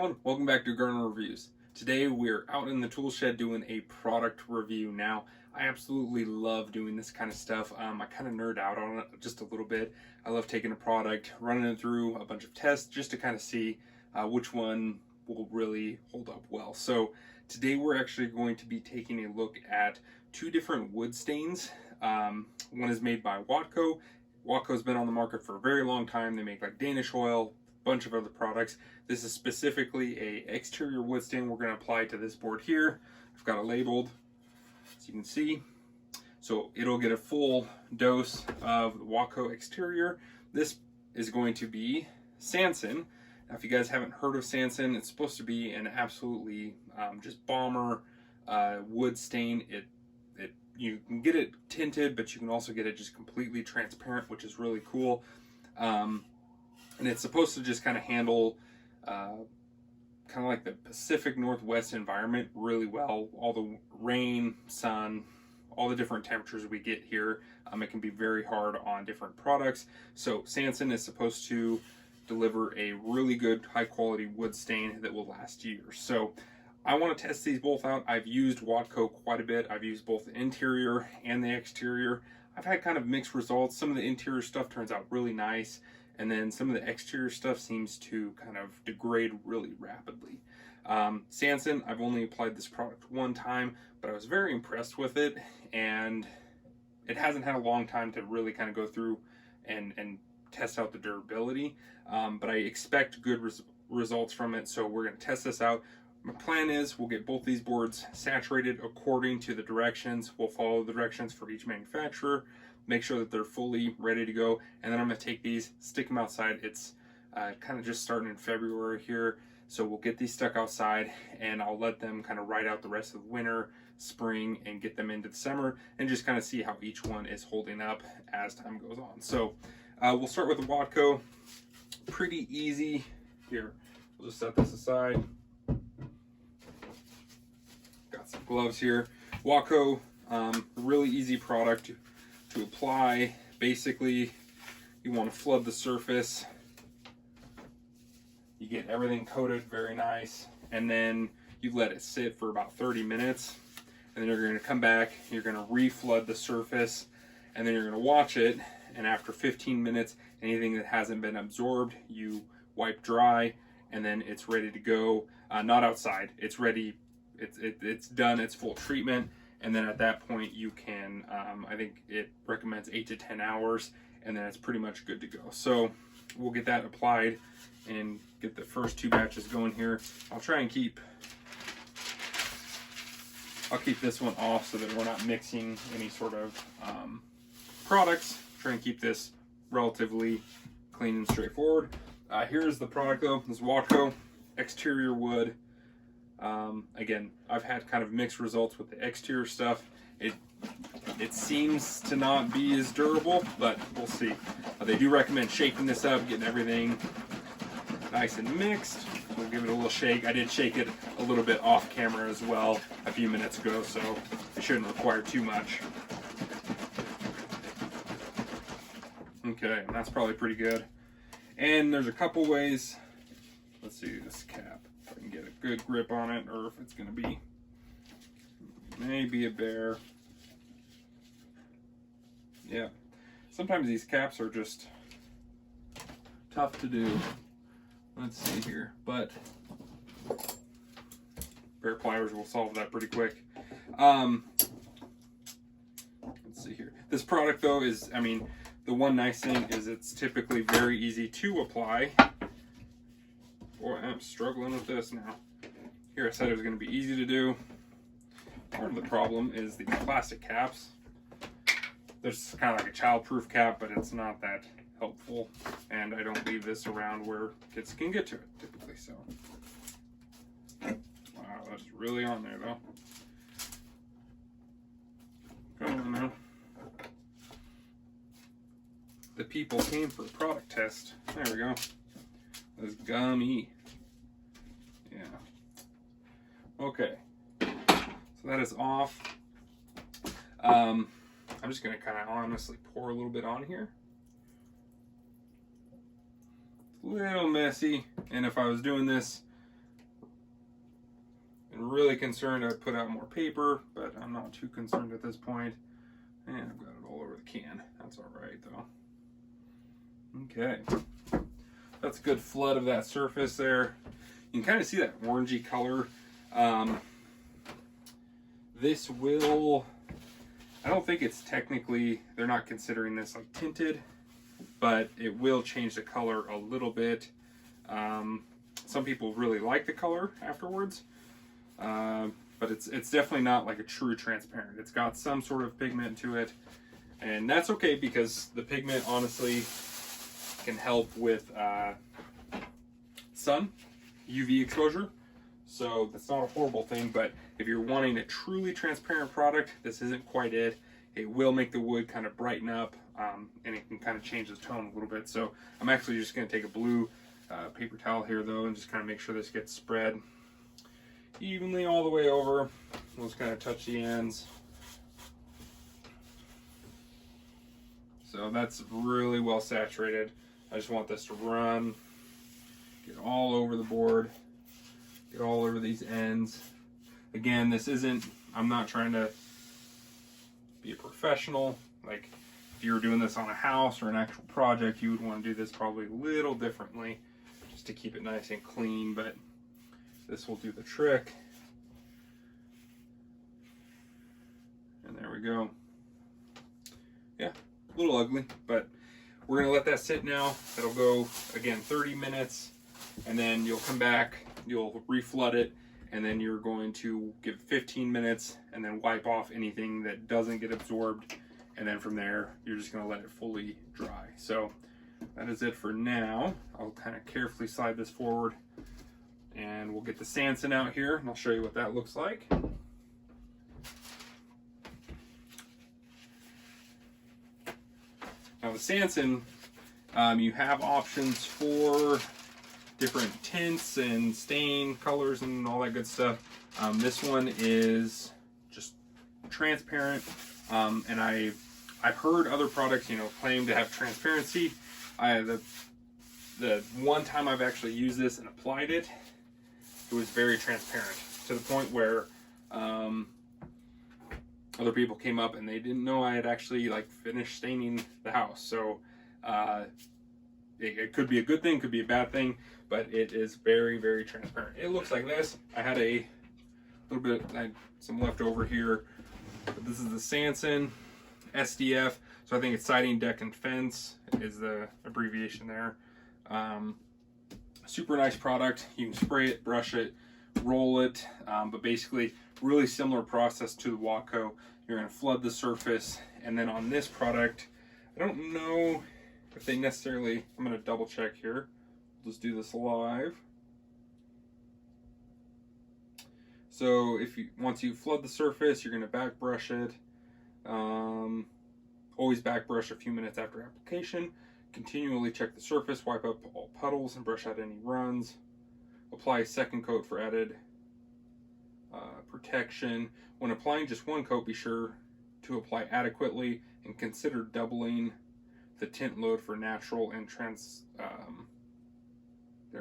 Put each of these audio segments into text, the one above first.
everyone, welcome back to Gardener Reviews. Today we're out in the tool shed doing a product review. Now, I absolutely love doing this kind of stuff. I kind of nerd out on it just a little bit. I love taking a product, running it through a bunch of tests just to kind of see which one will really hold up well. So today we're actually going to be taking a look at two different wood stains. One is made by Watco. Watco's been on the market for a very long time. They make like Danish oil, bunch of other products. This is specifically a exterior wood stain we're going to apply to this board here. I've got it labeled, as you can see. So it'll get a full dose of the Watco Exterior. This is going to be Sansin. Now, if you guys haven't heard of Sansin, it's supposed to be an absolutely just bomber wood stain. You can get it tinted, but you can also get it just completely transparent, which is really cool. And it's supposed to just kind of handle kind of like the Pacific Northwest environment really well. All the rain, sun, all the different temperatures we get here. It can be very hard on different products. So Sansin is supposed to deliver a really good high quality wood stain that will last years. So I want to test these both out. I've used Watco quite a bit. I've used both the interior and the exterior. I've had kind of mixed results. Some of the interior stuff turns out really nice, and then some of the exterior stuff seems to kind of degrade really rapidly. Sansin, I've only applied this product one time, but I was very impressed with it, and it hasn't had a long time to really kind of go through and test out the durability, but I expect good results from it, so we're going to test this out. My plan is we'll get both these boards saturated according to the directions. We'll follow the directions for each manufacturer, make sure that they're fully ready to go, and then I'm going to take these, stick them outside. It's kind of just starting in February here, so we'll get these stuck outside, and I'll let them kind of ride out the rest of the winter, spring, and get them into the summer, and just kind of see how each one is holding up as time goes on. So we'll start with the Watco. Pretty easy. Here, we'll just set this aside. Got some gloves here. Watco, really easy product to apply. Basically, you want to flood the surface. You get everything coated very nice, and then you let it sit for about 30 minutes, and then you're going to come back, you're going to re-flood the surface, and then you're going to watch it, and after 15 minutes, anything that hasn't been absorbed, you wipe dry, and then it's ready to go. Not outside. It's ready. It's done. It's full treatment. And then at that point you can, I think it recommends 8 to 10 hours, and then it's pretty much good to go. So we'll get that applied and get the first two batches going here. I'll keep this one off so that we're not mixing any sort of products. Try and keep this relatively clean and straightforward. Here's the product though. This Watco exterior wood. Again, I've had kind of mixed results with the exterior stuff. It seems to not be as durable, but we'll see. They do recommend shaking this up, getting everything nice and mixed. We'll give it a little shake. I did shake it a little bit off camera as well a few minutes ago, so it shouldn't require too much. Okay, and that's probably pretty good. And there's a couple ways. Let's see this cap. If I can get a good grip on it, or if it's going to be maybe a bear. Yeah, sometimes these caps are just tough to do. Let's see here, but bear pliers will solve that pretty quick. Let's see here. This product though is, I mean, the one nice thing is it's typically very easy to apply. Boy, I'm struggling with this now. Here I said it was going to be easy to do. Part of the problem is the plastic caps. There's kind of like a child-proof cap, but it's not that helpful. And I don't leave this around where kids can get to it, typically. So, wow, that's really on there, though. Come on now. The people came for a product test. There we go. That's gummy. Yeah. Okay. So that is off. I'm just going to kind of honestly pour a little bit on here. It's a little messy, and if I was doing this Been really concerned I'd put out more paper, but I'm not too concerned at this point. And I've got it all over the can. That's all right though. Okay. That's a good flood of that surface there. You can kind of see that orangey color. This will, I don't think it's technically, they're not considering this like tinted, but it will change the color a little bit. Some people really like the color afterwards, but it's definitely not like a true transparent. It's got some sort of pigment to it, and that's okay because the pigment honestly can help with sun, UV exposure. So that's not a horrible thing, but if you're wanting a truly transparent product, this isn't quite it. It will make the wood kind of brighten up, and it can kind of change the tone a little bit. So I'm actually just going to take a blue paper towel here though, and just kind of make sure this gets spread evenly all the way over. We'll just kind of touch the ends. So that's really well saturated. I just want this to run, get all over the board. Get all over these ends. Again, this isn't, I'm not trying to be a professional. Like if you were doing this on a house or an actual project, you would want to do this probably a little differently just to keep it nice and clean, but this will do the trick. And there we go. Yeah, a little ugly, but we're gonna let that sit now. It'll go, again, 30 minutes, and then you'll come back, you'll reflood it, and then you're going to give 15 minutes and then wipe off anything that doesn't get absorbed, and then from there you're just going to let it fully dry. So that is it for now. I'll kind of carefully slide this forward, and we'll get the Sansin out here and I'll show you what that looks like. Now the Sansin, you have options for different tints and stain colors and all that good stuff. This one is just transparent, and I've heard other products, you know, claim to have transparency. The one time I've actually used this and applied it, it was very transparent to the point where other people came up and they didn't know I had actually like finished staining the house. So it could be a good thing, could be a bad thing, but it is very, very transparent. It looks like this. I had a little bit, some left over here, but this is the Sansin SDF. So I think it's siding, deck, and fence is the abbreviation there. Super nice product. You can spray it, brush it, roll it, but basically really similar process to the Watco. You're going to flood the surface, and then on this product, I don't know if they necessarily, I'm going to double check here. Let's do this live. So once you flood the surface, you're going to back brush it. Always back brush a few minutes after application. Continually check the surface, wipe up all puddles and brush out any runs. Apply a second coat for added protection. When applying just one coat, be sure to apply adequately and consider doubling the tint load for natural and did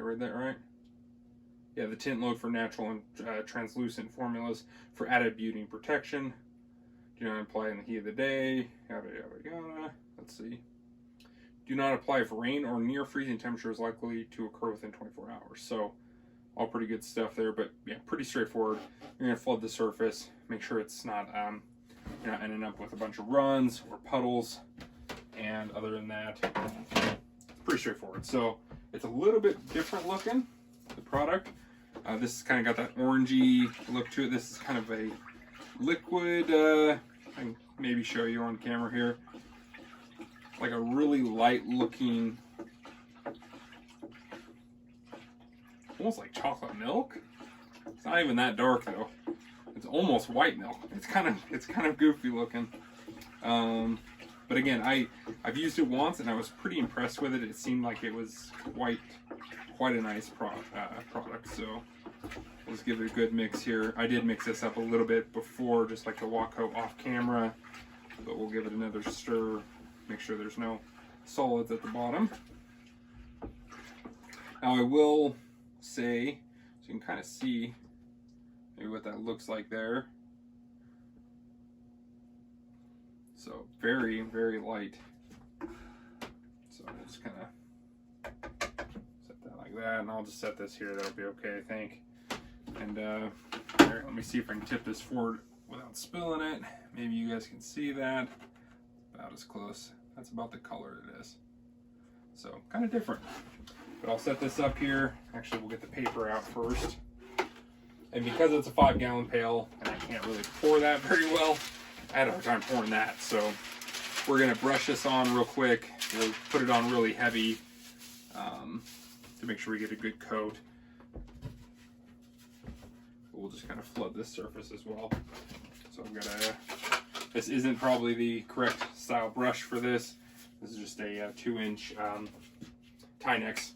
I read that right? Yeah, the tint load for natural and translucent formulas for added beauty and protection. Do not apply in the heat of the day, yada yada yada. Let's see. Do not apply if rain or near freezing temperature is likely to occur within 24 hours. So all pretty good stuff there, but yeah, pretty straightforward. You're gonna flood the surface, make sure it's not you're not ending up with a bunch of runs or puddles, and other than that, it's pretty straightforward. So it's a little bit different looking, the product. This has kind of got that orangey look to it. This is kind of a liquid, I can maybe show you on camera here, like a really light looking, almost like chocolate milk. It's not even that dark though. It's almost white milk. It's kind of goofy looking. But again, I've used it once and I was pretty impressed with it. It seemed like it was quite a nice product. So let's give it a good mix here. I did mix this up a little bit before, just like the Watco off camera, but we'll give it another stir. Make sure there's no solids at the bottom. Now I will say, so you can kind of see maybe what that looks like there. So very, very light. So we'll just kind of set that like that, and I'll just set this here. That'll be okay, I think. And here, let me see if I can tip this forward without spilling it. Maybe you guys can see that. About as close. That's about the color it is. So kind of different. But I'll set this up here. Actually, we'll get the paper out first. And because it's a 5-gallon pail, and I can't really pour that very well, I had a hard time pouring that. So we're gonna brush this on real quick. We'll put it on really heavy to make sure we get a good coat. We'll just kind of flood this surface as well. So I've got this isn't probably the correct style brush for this. This is just a 2-inch Tynex,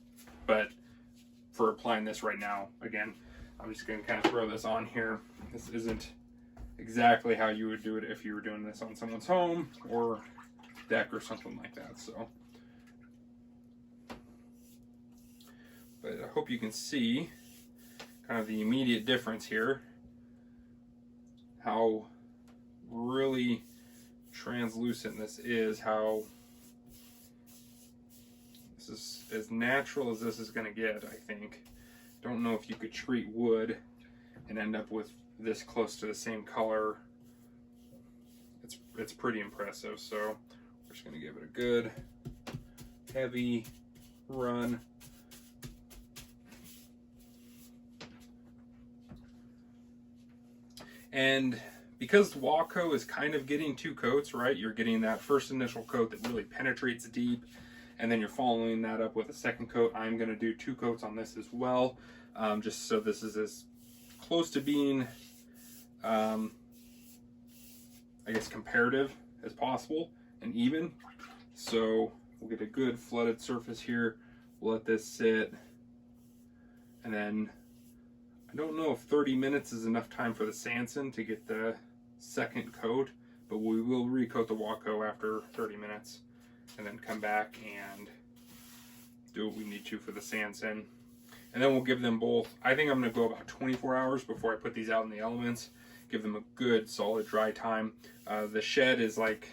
but for applying this right now, again, I'm just going to kind of throw this on here. This isn't exactly how you would do it if you were doing this on someone's home or deck or something like that. So, but I hope you can see kind of the immediate difference here, how really translucent this is, how this is as natural as this is going to get, I think. Don't know if you could treat wood and end up with this close to the same color. It's pretty impressive. So we're just going to give it a good heavy run. And because Watco is kind of getting 2 coats, right? You're getting that first initial coat that really penetrates deep, and then you're following that up with a second coat. I'm going to do 2 coats on this as well, just so this is as close to being, I guess, comparative as possible and even. So we'll get a good flooded surface here. We'll let this sit, and then I don't know if 30 minutes is enough time for the Sansin to get the second coat, but we will recoat the Watco after 30 minutes and then come back and do what we need to for the Sansin. And then we'll give them both, I think I'm going to go about 24 hours before I put these out in the elements, give them a good solid dry time. The shed is like,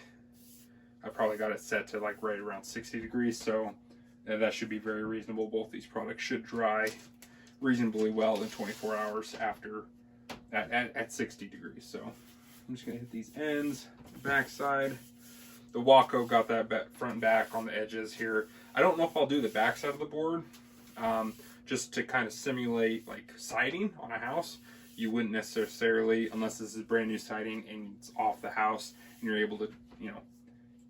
I probably got it set to like right around 60 degrees, so that should be very reasonable. Both these products should dry reasonably well in 24 hours after at 60 degrees. So I'm just gonna hit these ends, back side. The Watco got that front and back on the edges here. I don't know if I'll do the back side of the board, just to kind of simulate like siding on a house. You wouldn't necessarily, unless this is brand new siding and it's off the house and you're able to, you know,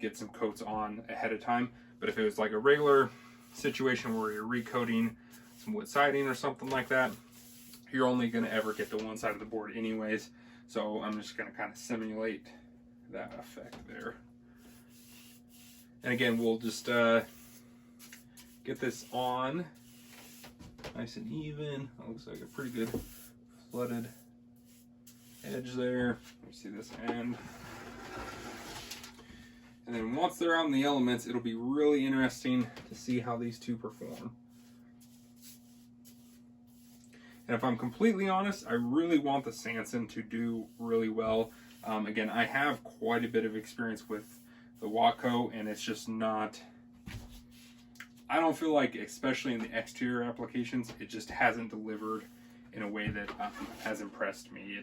get some coats on ahead of time. But if it was like a regular situation where you're recoating some wood siding or something like that, you're only going to ever get to one side of the board anyways. So I'm just going to kind of simulate that effect there. And again, we'll just get this on nice and even. That looks like a pretty good flooded edge there. Let me see this end. And then once they're out in the elements, it'll be really interesting to see how these two perform. And if I'm completely honest, I really want the Sansin to do really well. Again, I have quite a bit of experience with the Watco, and it's just not, I don't feel like, especially in the exterior applications, it just hasn't delivered in a way that has impressed me.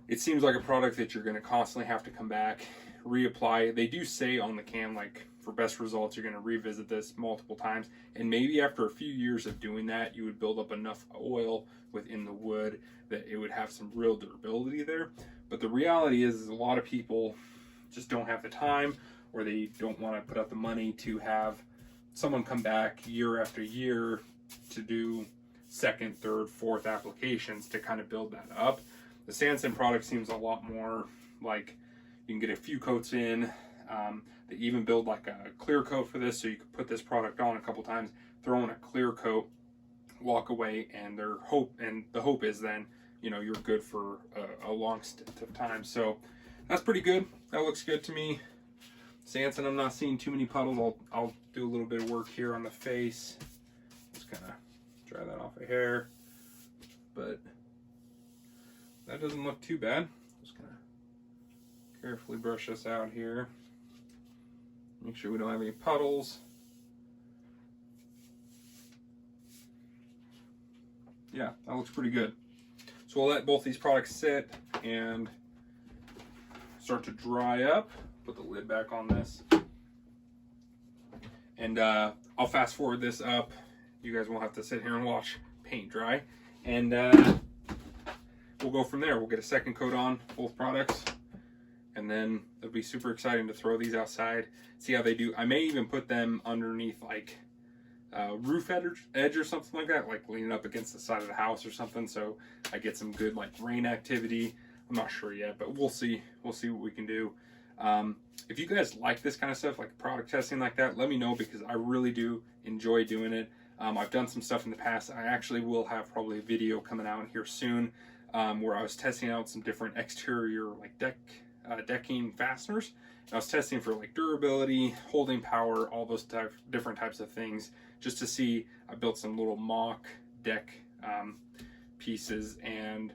It seems like a product that you're going to constantly have to come back, reapply. They do say on the can, like, for best results, you're going to revisit this multiple times, and maybe after a few years of doing that, you would build up enough oil within the wood that it would have some real durability there. But the reality is a lot of people just don't have the time, or they don't want to put up the money to have someone come back year after year to do second, third, fourth applications to kind of build that up. The Sansin product seems a lot more like you can get a few coats in. They even build like a clear coat for this, so you could put this product on a couple times, throw in a clear coat, walk away, and the hope is then, you know, you're good for a long stint of time. So that's pretty good. That looks good to me. Sansin, I'm not seeing too many puddles. I'll do a little bit of work here on the face. Just kind of dry that off of hair. But that doesn't look too bad. Just gonna carefully brush this out here. Make sure we don't have any puddles. Yeah, that looks pretty good. So we'll let both these products sit and start to dry up. Put the lid back on this. And I'll fast forward this up. You guys won't have to sit here and watch paint dry. And we'll go from there. We'll get a second coat on both products. And then it'll be super exciting to throw these outside, see how they do. I may even put them underneath like roof edge or something like that, like leaning up against the side of the house or something, so I get some good like rain activity. I'm not sure yet, but we'll see what we can do. If you guys like this kind of stuff, like product testing like that, let me know, because I really do enjoy doing it. I've done some stuff in the past. I actually will have probably a video coming out here soon where I was testing out some different exterior like decking fasteners. I was testing for like durability, holding power, all those different types of things, just to see. I built some little mock deck pieces and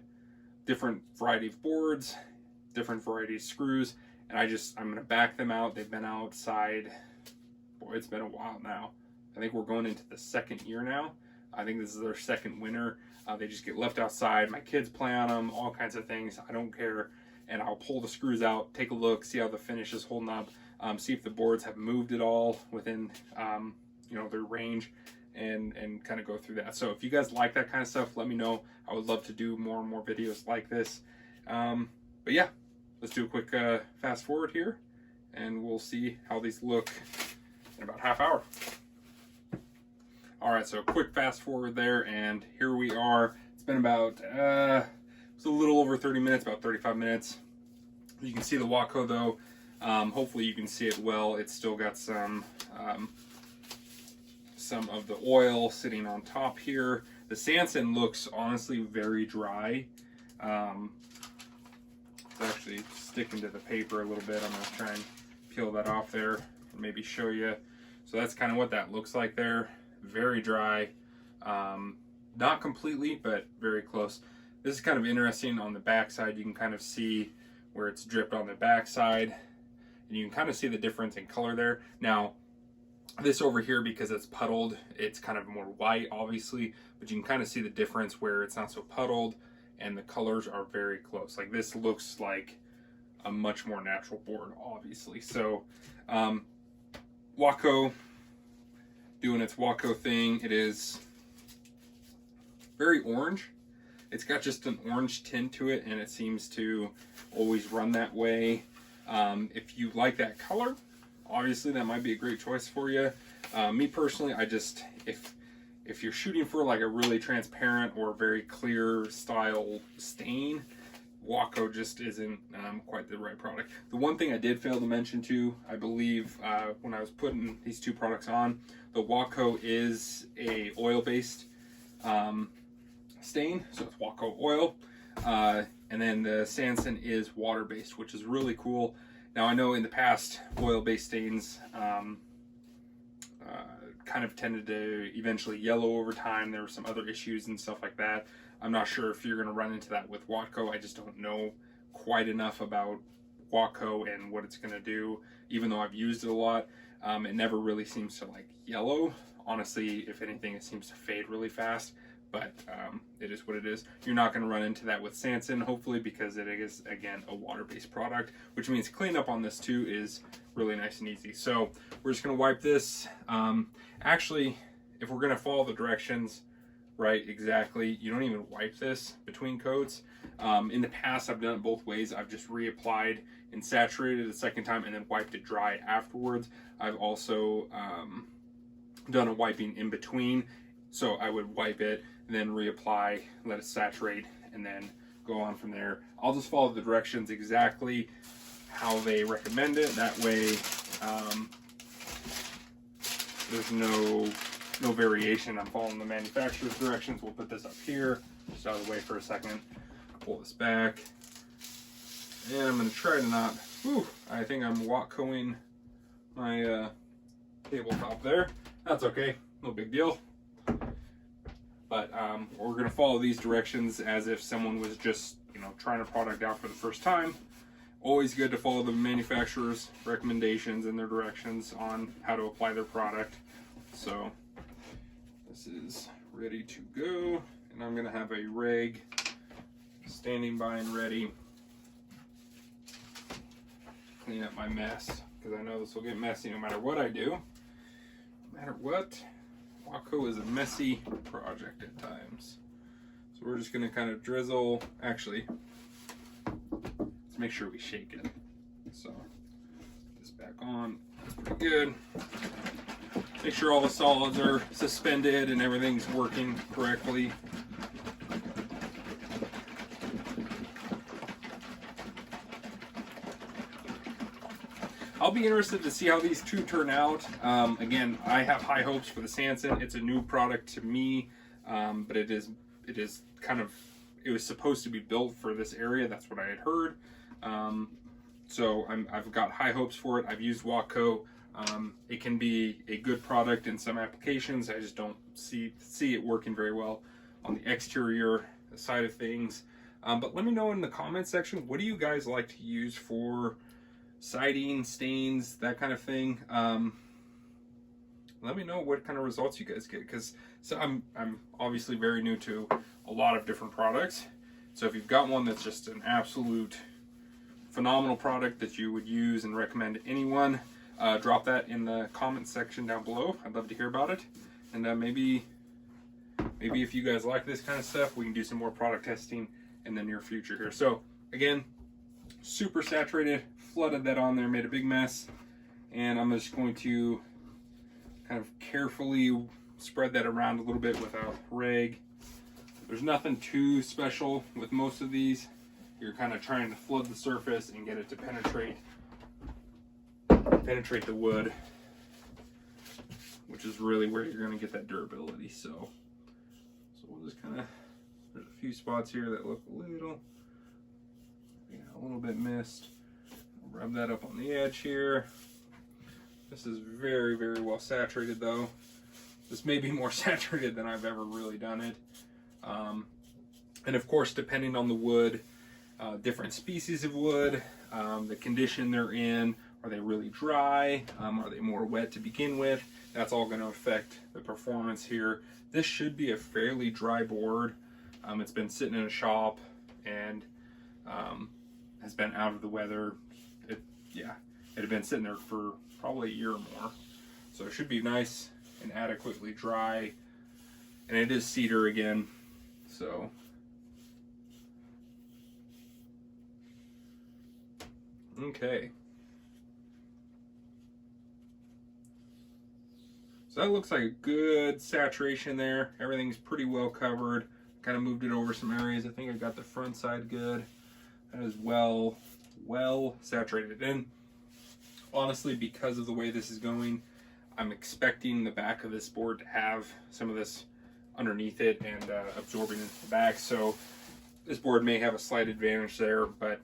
different variety of boards, different variety of screws, and I'm gonna back them out. They've been outside, boy, it's been a while now. I think we're going into the second year now. I think this is their second winter. They just get left outside. My kids play on them, all kinds of things. I don't care. And I'll pull the screws out, take a look, see how the finish is holding up, see if the boards have moved at all within their range, and kind of go through that. So if you guys like that kind of stuff, let me know. I would love to do more and more videos like this. But yeah, let's do a quick fast forward here, and we'll see how these look in about half hour. All right, so a quick fast forward there, and here we are. It's been about it's a little over 30 minutes, about 35 minutes. You can see the Watco though. Hopefully you can see it well. It's still got some of the oil sitting on top here. The Sansin looks honestly very dry. It's actually sticking to the paper a little bit. I'm gonna try and peel that off there and maybe show you. So that's kind of what that looks like there. Very dry. Not completely, but very close. This is kind of interesting on the back side. You can kind of see where it's dripped on the back side, and you can kind of see the difference in color there. Now, this over here, because it's puddled, it's kind of more white, obviously, but you can kind of see the difference where it's not so puddled, and the colors are very close. Like this looks like a much more natural board, obviously. So, Watco doing its Watco thing. It is very orange. It's got just an orange tint to it, and it seems to always run that way. If you like that color, obviously that might be a great choice for you. Me personally, if you're shooting for like a really transparent or very clear style stain, Watco just isn't quite the right product. The one thing I did fail to mention too, I believe when I was putting these two products on, the Watco is a oil-based stain, so it's Watco oil, and then the Sansin is water-based, which is really cool. Now I know in the past oil-based stains kind of tended to eventually yellow over time. There were some other issues and stuff like that. I'm not sure if you're going to run into that with Watco. I just don't know quite enough about Watco and what it's going to do. Even though I've used it a lot, it never really seems to like yellow. Honestly, if anything, it seems to fade really fast. But it is what it is. You're not going to run into that with Sansin, hopefully, because it is, again, a water-based product, which means cleanup on this too is really nice and easy. So we're just going to wipe this. Actually, if we're going to follow the directions right exactly, you don't even wipe this between coats. In the past, I've done it both ways. I've just reapplied and saturated it a second time and then wiped it dry afterwards. I've also done a wiping in between. So I would wipe it, then reapply, let it saturate, and then go on from there. I'll just follow the directions exactly how they recommend it. That way, there's no variation. I'm following the manufacturer's directions. We'll put this up here, just out of the way for a second. Pull this back. And I'm going to try to not, I think I'm Watcoing my tabletop there. That's okay, no big deal. But we're going to follow these directions as if someone was just you know, trying a product out for the first time, always good to follow the manufacturer's recommendations and their directions on how to apply their product. So this is ready to go, and I'm gonna have a rag standing by and ready to clean up my mess, because I know this will get messy no matter what I do. No matter what, Watco is a messy project at times. So we're just gonna kind of drizzle, actually, let's make sure we shake it. So put this back on, that's pretty good. Make sure all the solids are suspended and everything's working correctly. I'll be interested to see how these two turn out. Again, I have high hopes for the Sansin. It's a new product to me, but it is kind of, it was supposed to be built for this area. That's what I had heard. So I've got high hopes for it. I've used Watco. It can be a good product in some applications. I just don't see it working very well on the exterior side of things. But let me know in the comment section, what do you guys like to use for siding, stains, that kind of thing? Let me know what kind of results you guys get, because so I'm obviously very new to a lot of different products. So if you've got one that's just an absolute phenomenal product that you would use and recommend to anyone, drop that in the comment section down below. I'd love to hear about it, and maybe if you guys like this kind of stuff, we can do some more product testing in the near future here. So again, super saturated, flooded that on there, made a big mess, and I'm just going to kind of carefully spread that around a little bit with a rag. There's nothing too special with most of these. You're kind of trying to flood the surface and get it to penetrate the wood, which is really where you're going to get that durability. So we'll just kind of, there's a few spots here that look a little bit missed. I'll rub that up on the edge here. This is very, very well saturated though. This may be more saturated than I've ever really done it. And of course, depending on the wood, different species of wood, the condition they're in, are they really dry? Are they more wet to begin with? That's all going to affect the performance here. This should be a fairly dry board. It's been sitting in a shop and has been out of the weather. It had been sitting there for probably a year or more. So it should be nice and adequately dry. And it is cedar again. So okay. So that looks like a good saturation there. Everything's pretty well covered. Kind of moved it over some areas. I think I got the front side good. That is well saturated. And honestly, because of the way this is going, I'm expecting the back of this board to have some of this underneath it and absorbing into the back. So this board may have a slight advantage there, but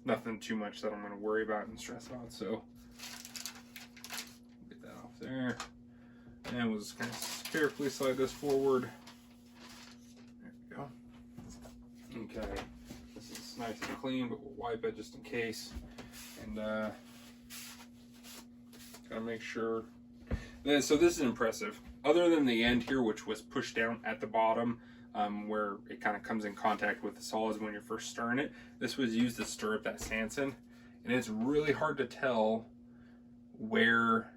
nothing too much that I'm going to worry about and stress about. So get that off there, and we'll just kind of carefully slide this forward. There we go. Okay, this is nice and clean, but we'll wipe it just in case. And gotta make sure. So this is impressive. Other than the end here, which was pushed down at the bottom, where it kind of comes in contact with the solids when you're first stirring it, this was used to stir up that Sansin, and it's really hard to tell where,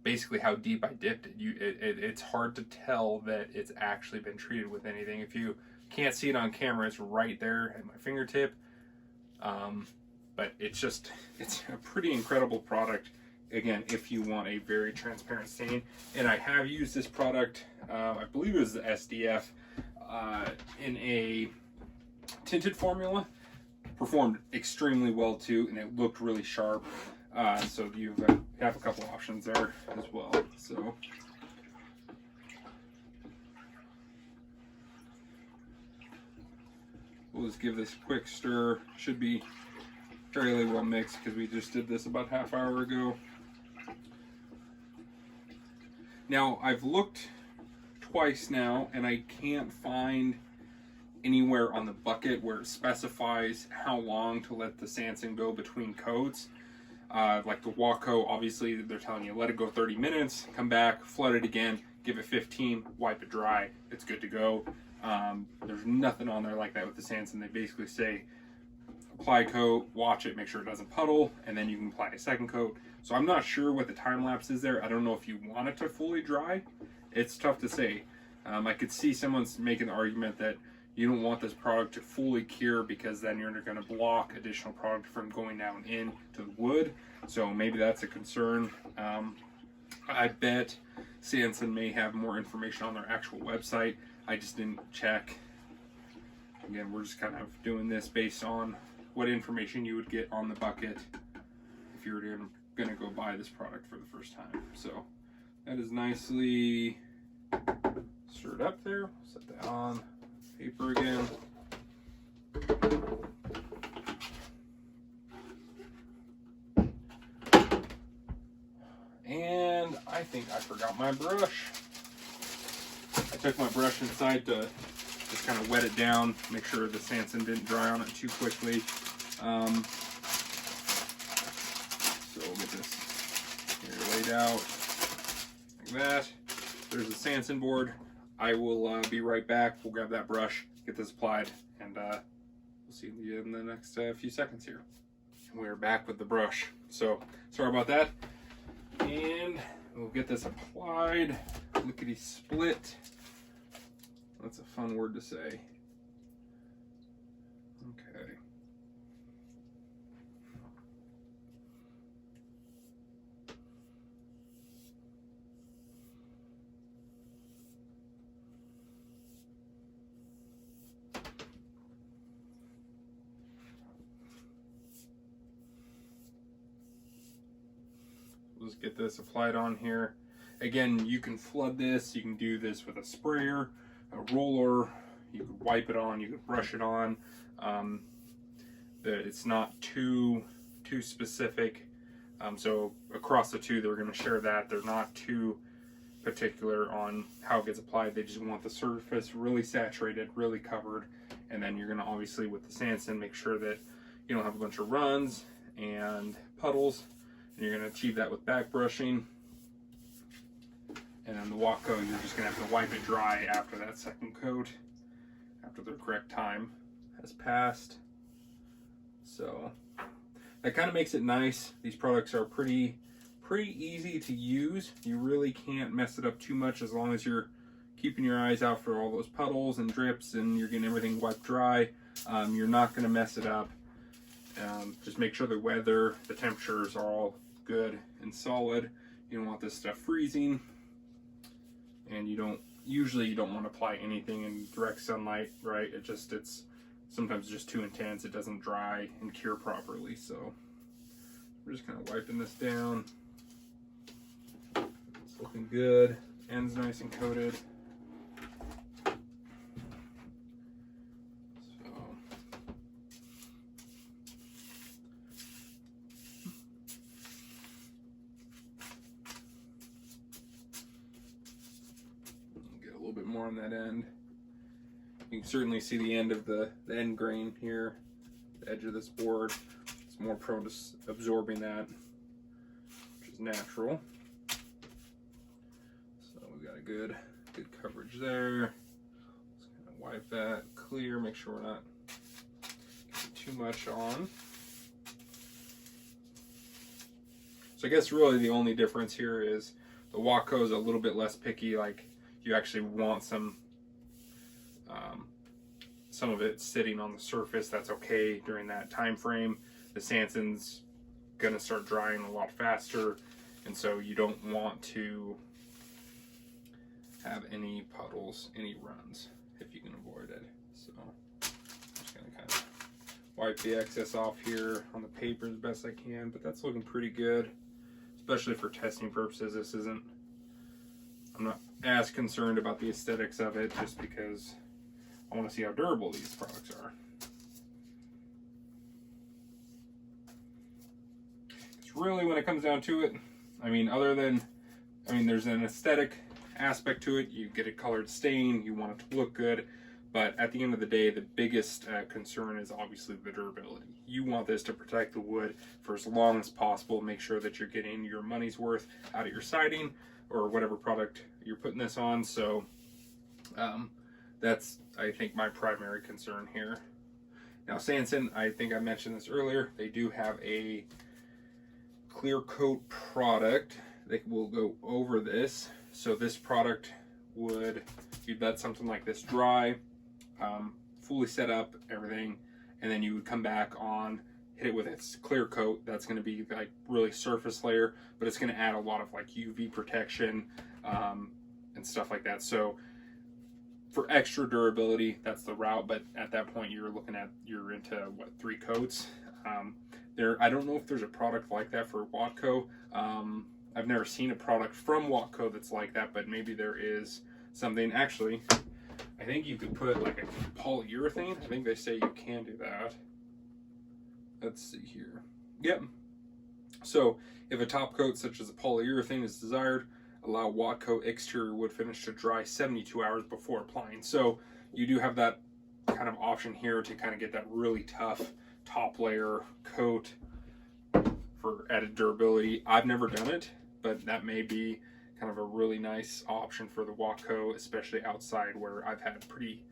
basically how deep I dipped it. It's hard to tell that it's actually been treated with anything. If you can't see it on camera, it's right there at my fingertip. But it's a pretty incredible product. Again, if you want a very transparent stain. And I have used this product, I believe it was the SDF, in a tinted formula. Performed extremely well too, and it looked really sharp. So you have a couple options there as well. So we'll just give this a quick stir. Should be fairly well mixed because we just did this about half hour ago. Now I've looked twice now and I can't find anywhere on the bucket where it specifies how long to let the Sansin go between coats. Like the Watco, obviously they're telling you let it go 30 minutes, come back, flood it again, give it 15, wipe it dry, it's good to go. There's nothing on there like that with the Sansin. They basically say apply coat, watch it, make sure it doesn't puddle, and then you can apply a second coat. So I'm not sure what the time lapse is there. I don't know if you want it to fully dry. It's tough to say. I could see someone's making the argument that you don't want this product to fully cure because then you're going to block additional product from going down into the wood. So maybe that's a concern. I bet Sansin may have more information on their actual website. I just didn't check. Again, we're just kind of doing this based on what information you would get on the bucket if you were going to go buy this product for the first time. So that is nicely stirred up there. Set that on paper again. And I think I forgot my brush. I took my brush inside to just kind of wet it down, make sure the Sansin didn't dry on it too quickly. So we'll get this here laid out like that. There's the Sansin board. I will be right back. We'll grab that brush, get this applied, and we'll see you in the next few seconds here. We're back with the brush. So sorry about that. And we'll get this applied. Lickety split. That's a fun word to say. Okay. Let's get this applied on here. Again, you can flood this. You can do this with a sprayer, a roller. You could wipe it on. You could brush it on. It's not too specific. So across the two, they're going to share that. They're not too particular on how it gets applied. They just want the surface really saturated, really covered. And then you're going to obviously with the Sansin make sure that you don't have a bunch of runs and puddles. And you're going to achieve that with back brushing. And then the Watco, you're just going to have to wipe it dry after that second coat, after the correct time has passed. So that kind of makes it nice. These products are pretty easy to use. You really can't mess it up too much as long as you're keeping your eyes out for all those puddles and drips and you're getting everything wiped dry. You're not going to mess it up. Just make sure the weather, the temperatures are all good and solid. You don't want this stuff freezing, and you don't want to apply anything in direct sunlight, right? It's sometimes just too intense. It doesn't dry and cure properly. So we're just kind of wiping this down. It's looking good. End's nice and coated. More on that end. You can certainly see the end of the end grain here, the edge of this board. It's more prone to absorbing that, which is natural. So we've got a good coverage there. Just kind of wipe that clear, make sure we're not getting too much on. So I guess really the only difference here is the Watco is a little bit less picky. Like, you actually want some of it sitting on the surface. That's okay during that time frame. The Sansin's gonna start drying a lot faster, and so you don't want to have any puddles, any runs, if you can avoid it. So I'm just gonna kind of wipe the excess off here on the paper as best I can, but that's looking pretty good, especially for testing purposes. I'm not as concerned about the aesthetics of it, just because I want to see how durable these products are. It's really, when it comes down to it, there's an aesthetic aspect to it. You get a colored stain, you want it to look good, But at the end of the day, the biggest concern is obviously the durability. You want this to protect the wood for as long as possible. Make sure that you're getting your money's worth out of your siding or whatever product you're putting this on. So that's, I think, my primary concern here. Now, Sansin, I think I mentioned this earlier, they do have a clear coat product that will go over this. So this product would, you'd let something like this dry, fully set up, everything, and then you would come back on, hit it with its clear coat. That's going to be like really surface layer, but it's going to add a lot of like UV protection and stuff like that. So for extra durability, that's the route. But at that point, you're into what, 3 coats. I don't know if there's a product like that for Watco. I've never seen a product from Watco that's like that, but maybe there is something. Actually, I think you could put like a polyurethane. I think they say you can do that. Let's see here. Yep. So if a top coat such as a polyurethane is desired, allow Watco exterior wood finish to dry 72 hours before applying. So you do have that kind of option here to kind of get that really tough top layer coat for added durability. I've never done it, but that may be kind of a really nice option for the Watco, especially outside where I've had pretty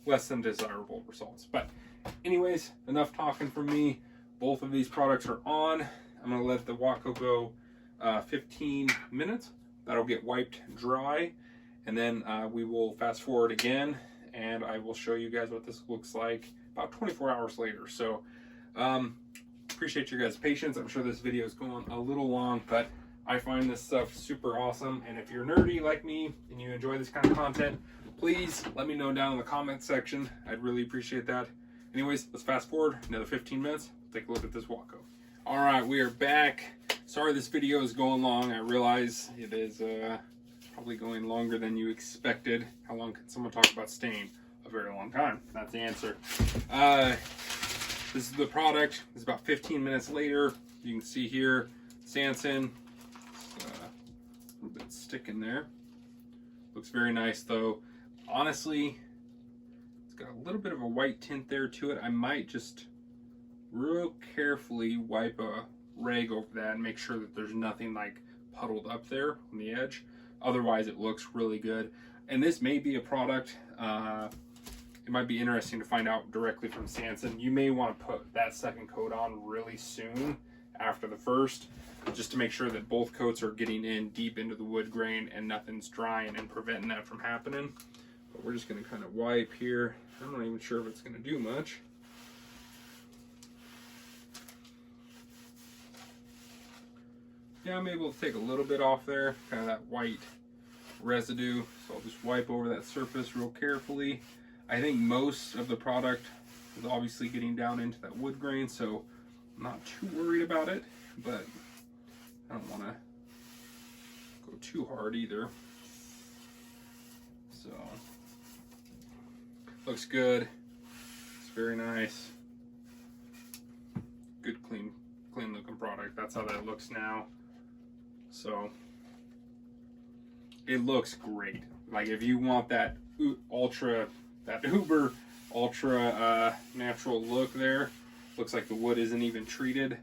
less than desirable results. But anyways, enough talking from me. Both of these products are on. I'm gonna let the Watco go 15 minutes. That'll get wiped dry, and then we will fast forward again, and I will show you guys what this looks like about 24 hours later. So appreciate your guys' patience. I'm sure this video is going a little long, but I find this stuff super awesome. And if you're nerdy like me and you enjoy this kind of content, please let me know down in the comment section. I'd really appreciate that. Anyways, let's fast forward another 15 minutes. Take a look at this Watco. All right, we are back. Sorry this video is going long. I realize it is probably going longer than you expected. How long can someone talk about stain? A very long time. That's the answer. This is the product. It's about 15 minutes later. You can see here, Sansin. A little bit sticking there. Looks very nice though. Honestly, it's got a little bit of a white tint there to it. I might just real carefully wipe a rag over that and make sure that there's nothing like puddled up there on the edge. Otherwise, it looks really good. And this may be a product, it might be interesting to find out directly from Sansin. You may want to put that second coat on really soon after the first, just to make sure that both coats are getting in deep into the wood grain and nothing's drying and preventing that from happening. But we're just going to kind of wipe here. I'm not even sure if it's going to do much. Yeah, I'm able to take a little bit off there, kind of that white residue. So I'll just wipe over that surface real carefully. I think most of the product is obviously getting down into that wood grain, so I'm not too worried about it, but I don't want to go too hard either. So, looks good. It's very nice. Good, clean looking product. That's how that looks now. So, it looks great. Like if you want that uber ultra natural look there, looks like the wood isn't even treated.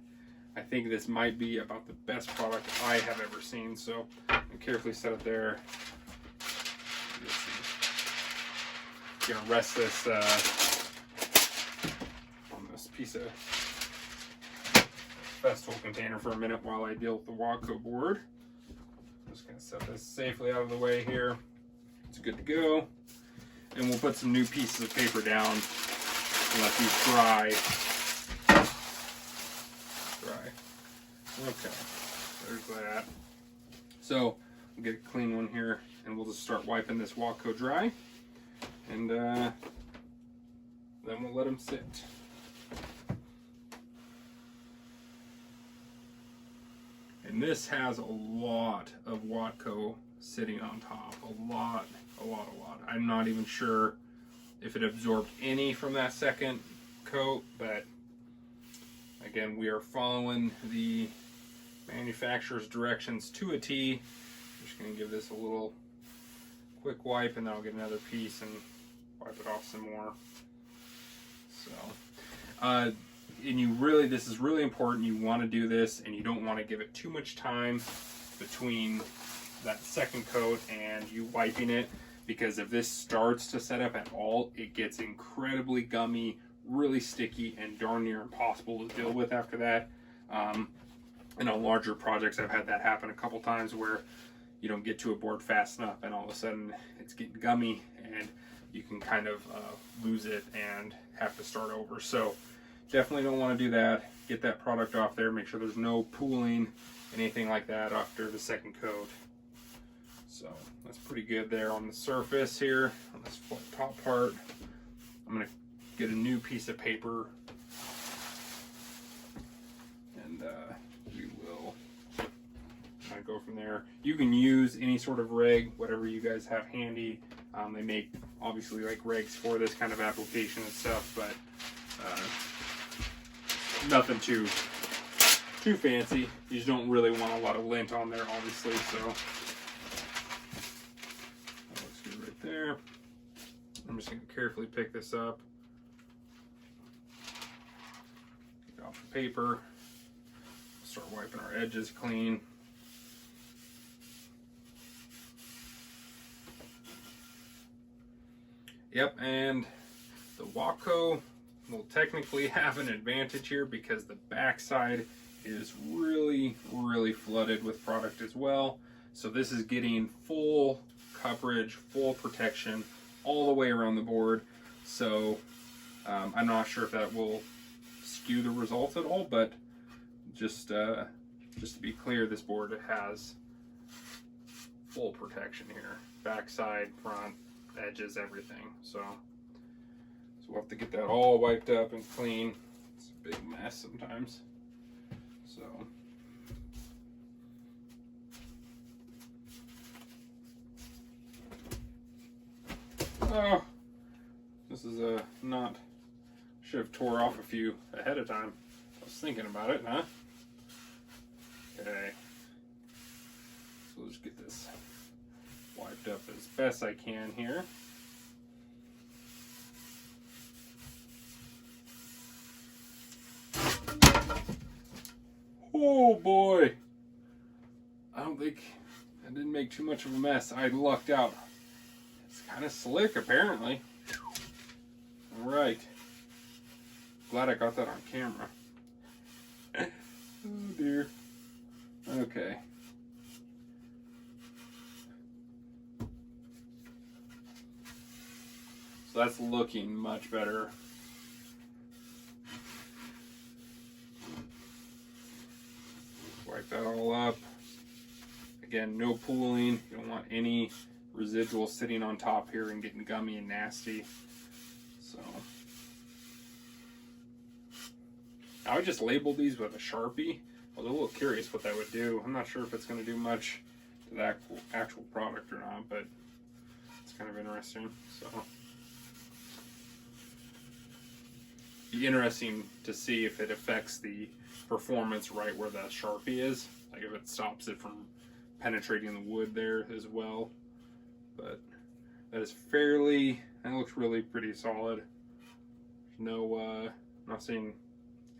I think this might be about the best product I have ever seen. So I'm carefully set it there. Gonna rest this on this piece of festival container for a minute while I deal with the Watco board. I'm just gonna set this safely out of the way here. It's good to go. And we'll put some new pieces of paper down and let these dry. Okay, there's that. So we'll get a clean one here, and we'll just start wiping this Watco dry, and then we'll let them sit. And this has a lot of Watco sitting on top. A lot. I'm not even sure if it absorbed any from that second coat, but again, we are following the manufacturer's directions to a T. I'm just going to give this a little quick wipe, and then I'll get another piece and wipe it off some more. So, and you really, this is really important. You want to do this, and you don't want to give it too much time between that second coat and you wiping it, because if this starts to set up at all, it gets incredibly gummy, really sticky, and darn near impossible to deal with after that. And on larger projects, I've had that happen a couple times where you don't get to a board fast enough and all of a sudden it's getting gummy and you can kind of lose it and have to start over. So definitely don't want to do that. Get that product off there, make sure there's no pooling, anything like that after the second coat. So that's pretty good there on the surface here, on this top part. I'm going to get a new piece of paper and we will kind of go from there. You can use any sort of rag, whatever you guys have handy. They make obviously like rags for this kind of application and stuff, but nothing too fancy. You just don't really want a lot of lint on there, obviously. So that looks good right there. I'm just going to carefully pick this up, get off the paper, start wiping our edges clean. Yep, and the Watco will technically have an advantage here because the backside is really flooded with product as well. So this is getting full coverage, full protection all the way around the board. So I'm not sure if that will skew the results at all, but just to be clear, this board has full protection here, backside, front, edges, everything. So we'll have to get that all wiped up and clean. It's a big mess sometimes. So oh, this is a not, should have tore off a few ahead of time. I was thinking about it, huh? Okay, so let's get this wiped up as best I can here. Oh boy, I don't think I didn't make too much of a mess. I lucked out. It's kind of slick apparently. All right, glad I got that on camera. Oh dear. Okay. So that's looking much better. Wipe that all up. Again, no pooling. You don't want any residual sitting on top here and getting gummy and nasty. So I would just label these with a Sharpie. I was a little curious what that would do. I'm not sure if it's going to do much to the actual product or not, but it's kind of interesting. So be interesting to see if it affects the performance right where the Sharpie is, like if it stops it from penetrating the wood there as well. But that is fairly, that looks really pretty solid. No, I'm not seeing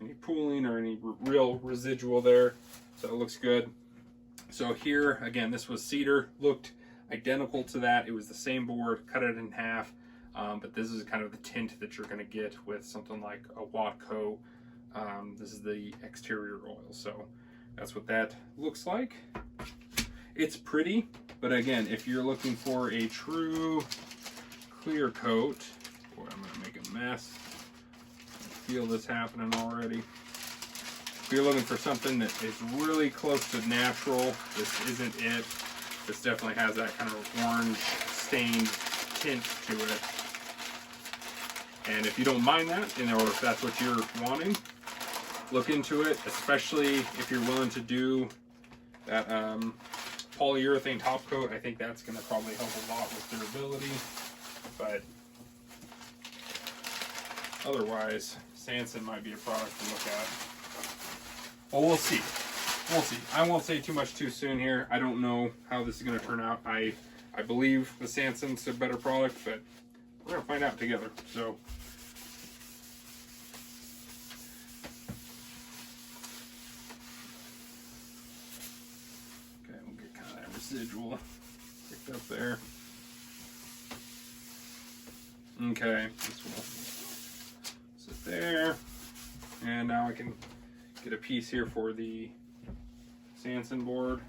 any pooling or any real residual there, so it looks good. So here again, this was cedar, looked identical to that. It was the same board, cut it in half, but this is kind of the tint that you're going to get with something like a Watco. This is the exterior oil, so that's what that looks like. It's pretty, but again, if you're looking for a true clear coat, boy, I'm going to make a mess. I feel this happening already. If you're looking for something that is really close to natural, this isn't it. This definitely has that kind of orange stained tint to it. And if you don't mind that, or if that's what you're wanting, look into it, especially if you're willing to do that polyurethane top coat. I think that's going to probably help a lot with durability. But otherwise, Sansin might be a product to look at. Well, we'll see. We'll see. I won't say too much too soon here. I don't know how this is going to turn out. I believe the Sansin's a better product, but we're gonna find out together. So okay, we'll get kind of that residual picked up there. Okay, this will sit there, and now I can get a piece here for the Sansin board.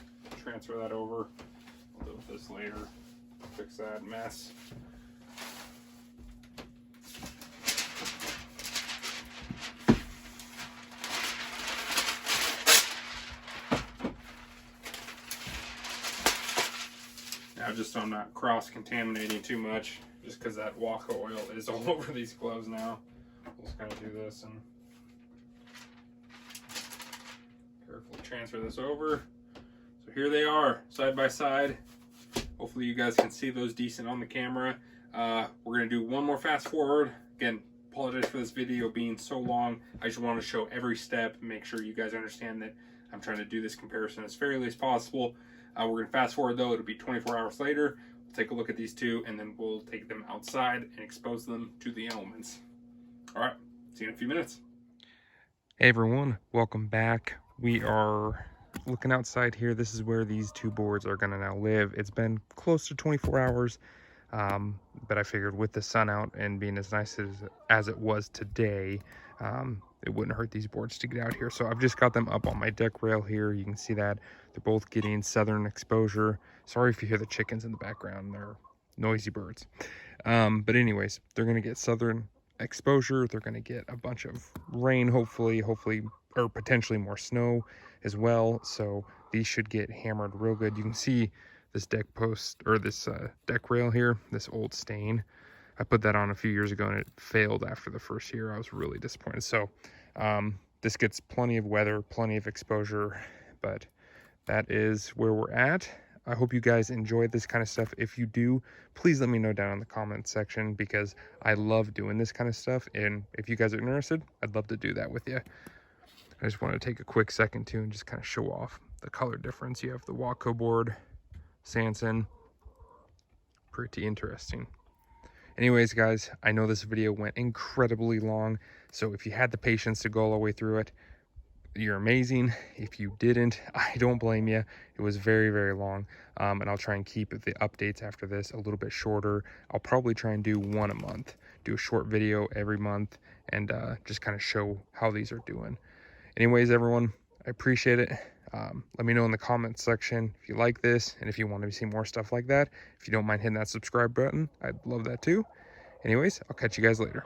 Transfer that over. I'll deal with this later. Fix that mess. Now, just so I'm not cross-contaminating too much, just because that Watco oil is all over these gloves now. We'll just kind of do this and carefully transfer this over. So here they are, side by side. Hopefully you guys can see those decent on the camera. We're gonna do one more fast forward. Again, apologize for this video being so long. I just want to show every step, make sure you guys understand that I'm trying to do this comparison as fairly as possible. We're gonna fast forward though, it'll be 24 hours later. We'll take a look at these two and then we'll take them outside and expose them to the elements. All right, see you in a few minutes. Hey everyone, welcome back. We are looking outside here. This is where these two boards are gonna now live. It's been close to 24 hours, but I figured with the sun out and being as nice as it was today, it wouldn't hurt these boards to get out here. So I've just got them up on my deck rail here. You can see that they're both getting southern exposure. Sorry if you hear the chickens in the background, they're noisy birds. But anyways, they're gonna get southern exposure. They're gonna get a bunch of rain, hopefully, or potentially more snow as well. So these should get hammered real good. You can see this deck post, or this deck rail here, this old stain. I put that on a few years ago and it failed after the first year. I was really disappointed. So this gets plenty of weather, plenty of exposure, but that is where we're at. I hope you guys enjoyed this kind of stuff. If you do, please let me know down in the comment section, because I love doing this kind of stuff. And if you guys are interested, I'd love to do that with you. I just want to take a quick second too and just kind of show off the color difference. You have the Watco board, Sansin, pretty interesting. Anyways, guys, I know this video went incredibly long, so if you had the patience to go all the way through it, you're amazing. If you didn't, I don't blame you. It was very, very long, and I'll try and keep the updates after this a little bit shorter. I'll probably try and do one a month, do a short video every month, and just kind of show how these are doing. Anyways, everyone, I appreciate it. Let me know in the comments section if you like this and if you want to see more stuff like that. If you don't mind hitting that subscribe button, I'd love that too. Anyways, I'll catch you guys later.